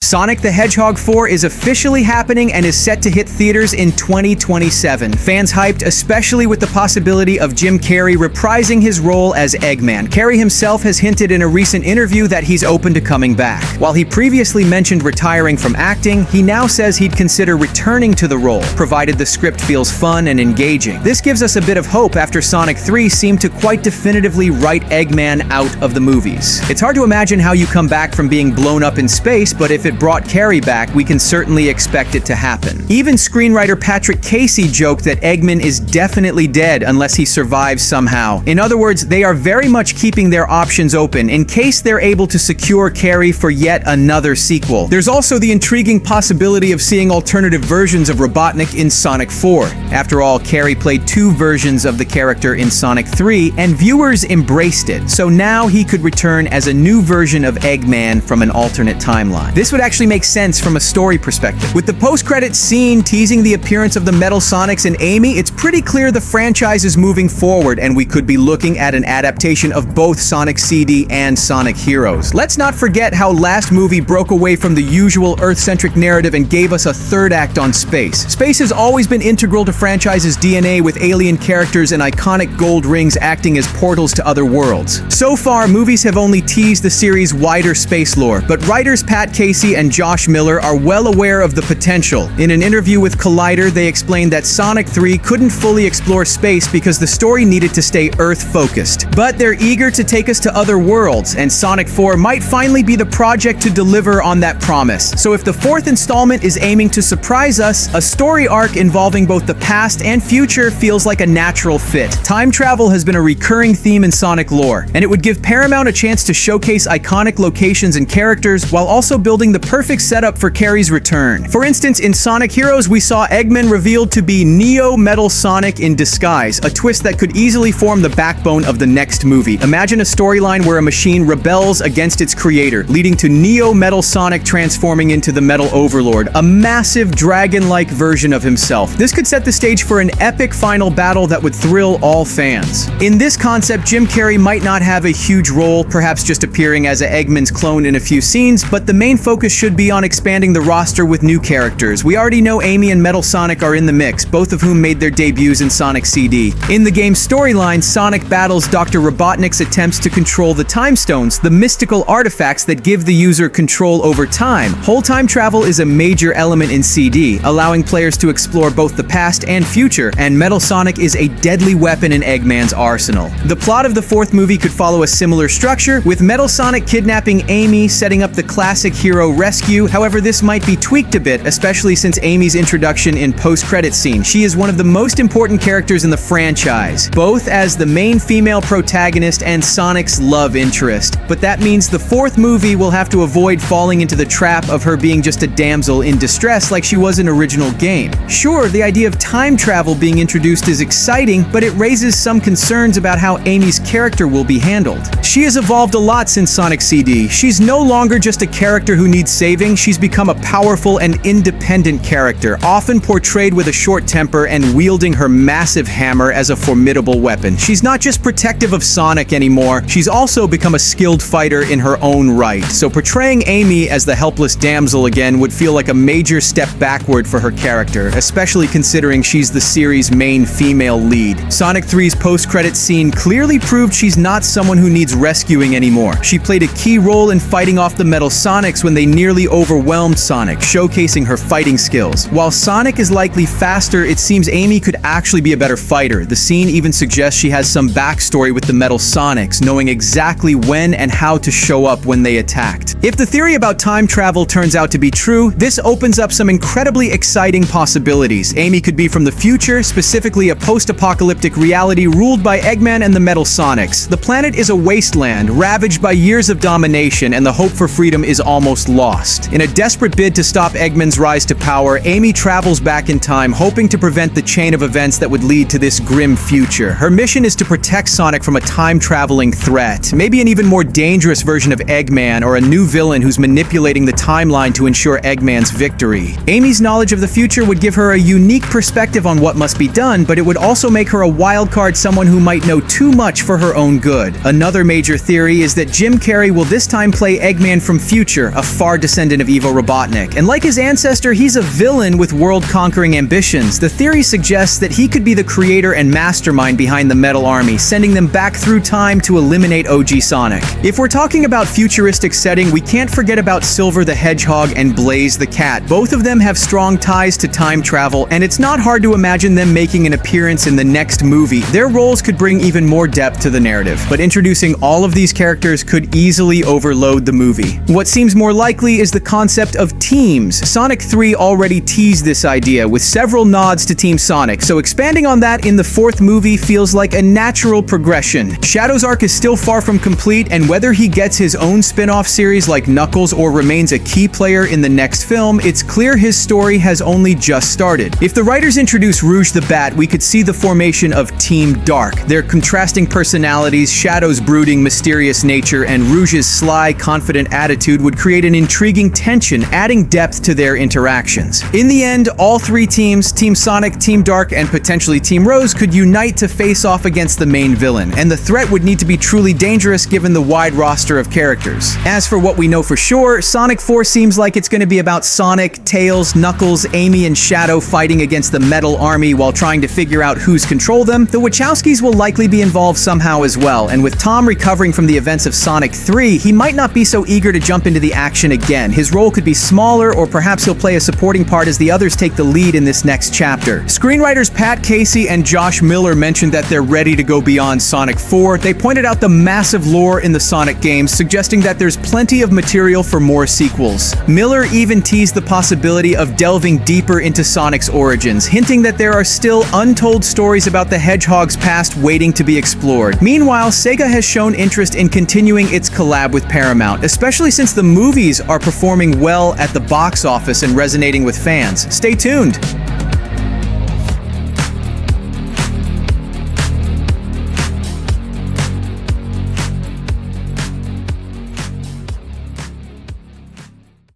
Sonic the Hedgehog 4 is officially happening and is set to hit theaters in 2027. Fans hyped, especially with the possibility of Jim Carrey reprising his role as Eggman. Carrey himself has hinted in a recent interview that he's open to coming back. While he previously mentioned retiring from acting, he now says he'd consider returning to the role, provided the script feels fun and engaging. This gives us a bit of hope after Sonic 3 seemed to quite definitively write Eggman out of the movies. It's hard to imagine how you come back from being blown up in space, but if it brought Carrey back, we can certainly expect it to happen. Even screenwriter Patrick Casey joked that Eggman is definitely dead unless he survives somehow. In other words, they are very much keeping their options open in case they're able to secure Carrey for yet another sequel. There's also the intriguing possibility of seeing alternative versions of Robotnik in Sonic 4. After all, Carrey played two versions of the character in Sonic 3, and viewers embraced it, so now he could return as a new version of Eggman from an alternate timeline. This would actually make sense from a story perspective. With the post-credits scene teasing the appearance of the Metal Sonics and Amy, it's pretty clear the franchise is moving forward, and we could be looking at an adaptation of both Sonic CD and Sonic Heroes. Let's not forget how last movie broke away from the usual Earth-centric narrative and gave us a third act on space. Space has always been integral to franchise's DNA, with alien characters and iconic gold rings acting as portals to other worlds. So far, movies have only teased the series' wider space lore, but writers Pat Casey and Josh Miller are well aware of the potential. In an interview with Collider, they explained that Sonic 3 couldn't fully explore space because the story needed to stay Earth-focused. But they're eager to take us to other worlds, and Sonic 4 might finally be the project to deliver on that promise. So if the fourth installment is aiming to surprise us, a story arc involving both the past and future feels like a natural fit. Time travel has been a recurring theme in Sonic lore, and it would give Paramount a chance to showcase iconic locations and characters while also building the perfect setup for Carrey's return. For instance, in Sonic Heroes, we saw Eggman revealed to be Neo Metal Sonic in disguise, a twist that could easily form the backbone of the next movie. Imagine a storyline where a machine rebels against its creator, leading to Neo Metal Sonic transforming into the Metal Overlord, a massive dragon-like version of himself. This could set the stage for an epic final battle that would thrill all fans. In this concept, Jim Carrey might not have a huge role, perhaps just appearing as Eggman's clone in a few scenes, but the main focus should be on expanding the roster with new characters. We already know Amy and Metal Sonic are in the mix, both of whom made their debuts in Sonic CD. In the game's storyline, Sonic battles Dr. Robotnik's attempts to control the Time Stones, the mystical artifacts that give the user control over time. Whole time travel is a major element in CD, allowing players to explore both the past and future, and Metal Sonic is a deadly weapon in Eggman's arsenal. The plot of the fourth movie could follow a similar structure, with Metal Sonic kidnapping Amy, setting up the classic hero rescue. However, this might be tweaked a bit, especially since Amy's introduction in post-credits scene. She is one of the most important characters in the franchise, both as the main female protagonist and Sonic's love interest. But that means the fourth movie will have to avoid falling into the trap of her being just a damsel in distress like she was in original game. Sure, the idea of time travel being introduced is exciting, but it raises some concerns about how Amy's character will be handled. She has evolved a lot since Sonic CD. She's no longer just a character who needs saving, she's become a powerful and independent character, often portrayed with a short temper and wielding her massive hammer as a formidable weapon. She's not just protective of Sonic anymore, she's also become a skilled fighter in her own right. So portraying Amy as the helpless damsel again would feel like a major step backward for her character, especially considering she's the series' main female lead. Sonic 3's post-credits scene clearly proved she's not someone who needs rescuing anymore. She played a key role in fighting off the Metal Sonics when they nearly overwhelmed Sonic, showcasing her fighting skills. While Sonic is likely faster, it seems Amy could actually be a better fighter. The scene even suggests she has some backstory with the Metal Sonics, knowing exactly when and how to show up when they attacked. If the theory about time travel turns out to be true, this opens up some incredibly exciting possibilities. Amy could be from the future, specifically a post-apocalyptic reality ruled by Eggman and the Metal Sonics. The planet is a wasteland, ravaged by years of domination, and the hope for freedom is almost lost. In a desperate bid to stop Eggman's rise to power, Amy travels back in time, hoping to prevent the chain of events that would lead to this grim future. Her mission is to protect Sonic from a time-traveling threat, maybe an even more dangerous version of Eggman, or a new villain who's manipulating the timeline to ensure Eggman's victory. Amy's knowledge of the future would give her a unique perspective on what must be done, but it would also make her a wild card, someone who might know too much for her own good. Another major theory is that Jim Carrey will this time play Eggman from future, a far die-hard descendant of Ivo Robotnik, and like his ancestor, he's a villain with world-conquering ambitions. The theory suggests that he could be the creator and mastermind behind the Metal Army, sending them back through time to eliminate OG Sonic. If we're talking about futuristic setting, we can't forget about Silver the Hedgehog and Blaze the Cat. Both of them have strong ties to time travel, and it's not hard to imagine them making an appearance in the next movie. Their roles could bring even more depth to the narrative, but introducing all of these characters could easily overload the movie. What seems more likely is the concept of teams. Sonic 3 already teased this idea with several nods to Team Sonic, so expanding on that in the fourth movie feels like a natural progression. Shadow's arc is still far from complete, and whether he gets his own spin-off series like Knuckles or remains a key player in the next film, it's clear his story has only just started. If the writers introduce Rouge the Bat, we could see the formation of Team Dark. Their contrasting personalities, Shadow's brooding, mysterious nature, and Rouge's sly, confident attitude would create an intriguing tension, adding depth to their interactions. In the end, all three teams, Team Sonic, Team Dark, and potentially Team Rose, could unite to face off against the main villain, and the threat would need to be truly dangerous given the wide roster of characters. As for what we know for sure, Sonic 4 seems like it's going to be about Sonic, Tails, Knuckles, Amy, and Shadow fighting against the Metal Army while trying to figure out who's control them. The Wachowskis will likely be involved somehow as well, and with Tom recovering from the events of Sonic 3, he might not be so eager to jump into the action again. His role could be smaller, or perhaps he'll play a supporting part as the others take the lead in this next chapter. Screenwriters Pat Casey and Josh Miller mentioned that they're ready to go beyond Sonic 4. They pointed out the massive lore in the Sonic games, suggesting that there's plenty of material for more sequels. Miller even teased the possibility of delving deeper into Sonic's origins, hinting that there are still untold stories about the Hedgehog's past waiting to be explored. Meanwhile, Sega has shown interest in continuing its collab with Paramount, especially since the movies are performing well at the box office and resonating with fans. Stay tuned!